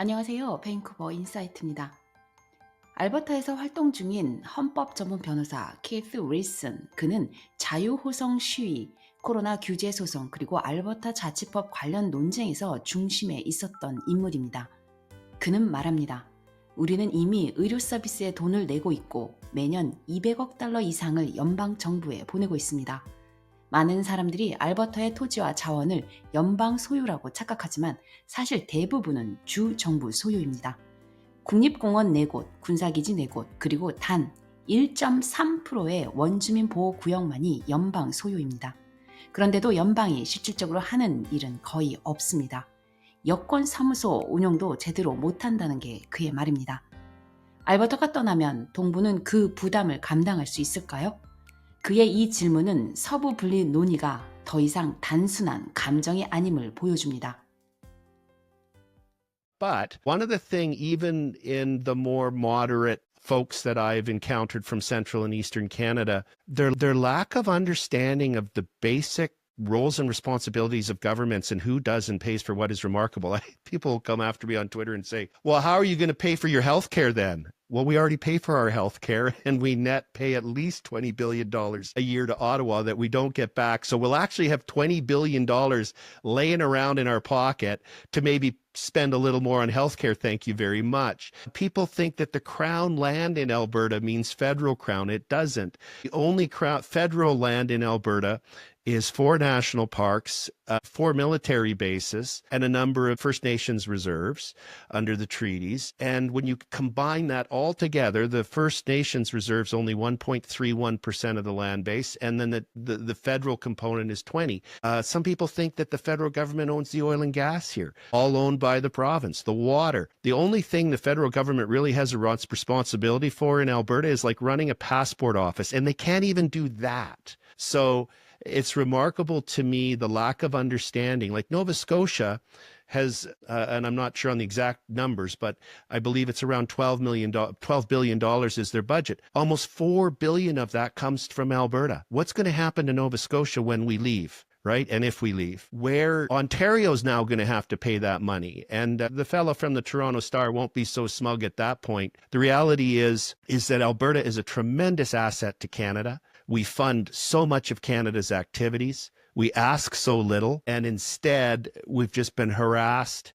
안녕하세요. 밴쿠버 인사이트입니다. 알버타에서 활동 중인 헌법 전문 변호사 키스 윌슨, 그는 자유호송 시위, 코로나 규제 소송, 그리고 알버타 자치법 관련 논쟁에서 중심에 있었던 인물입니다. 그는 말합니다. 우리는 이미 의료 서비스에 돈을 내고 있고 매년 200억 달러 이상을 연방 정부에 보내고 있습니다. 많은 사람들이 알버타의 토지와 자원을 연방 소유라고 착각하지만 사실 대부분은 주 정부 소유입니다. 국립공원 4곳, 군사기지 4곳, 그리고 단 1.3%의 원주민 보호구역만이 연방 소유입니다. 그런데도 연방이 실질적으로 하는 일은 거의 없습니다. 여권사무소 운영도 제대로 못한다는 게 그의 말입니다. 알버타가 떠나면 동부는 그 부담을 감당할 수 있을까요? 그의 이 질문은 서부 분리 논의가 더 이상 단순한 감정이 아님을 보여줍니다. But one of the thing, even in the more moderate folks that I've encountered from central and eastern Canada, their lack of understanding of the basic roles and responsibilities of governments and who does and pays for what is remarkable. People come after me on Twitter and say, well, how are you going to pay for your health care then? Well, we already pay for our health care, and we net pay at least $20 billion a year to Ottawa that we don't get back. So we'll actually have $20 billion laying around in our pocket to maybe spend a little more on healthcare. Thank you very much. People think that the crown land in Alberta means federal crown. It doesn't. The only federal land in Alberta is 4 national parks, 4 military bases, and a number of First Nations reserves under the treaties. And when you combine that all together, the First Nations reserves only 1.31% of the land base, and then the federal component is 20. Some people think that the federal government owns the oil and gas here, all owned by the province, the water. The only thing the federal government really has a responsibility for in Alberta is like running a passport office, and they can't even do that. So it's remarkable to me the lack of understanding. Like Nova Scotia has, and I'm not sure on the exact numbers, but I believe it's around $12 billion is their budget. Almost $4 billion of that comes from Alberta. What's going to happen to Nova Scotia when we leave? Right? And if we leave, where Ontario's now going to have to pay that money. And the fellow from the Toronto Star won't be so smug at that point. The reality is that Alberta is a tremendous asset to Canada. We fund so much of Canada's activities. We ask so little, and instead we've just been harassed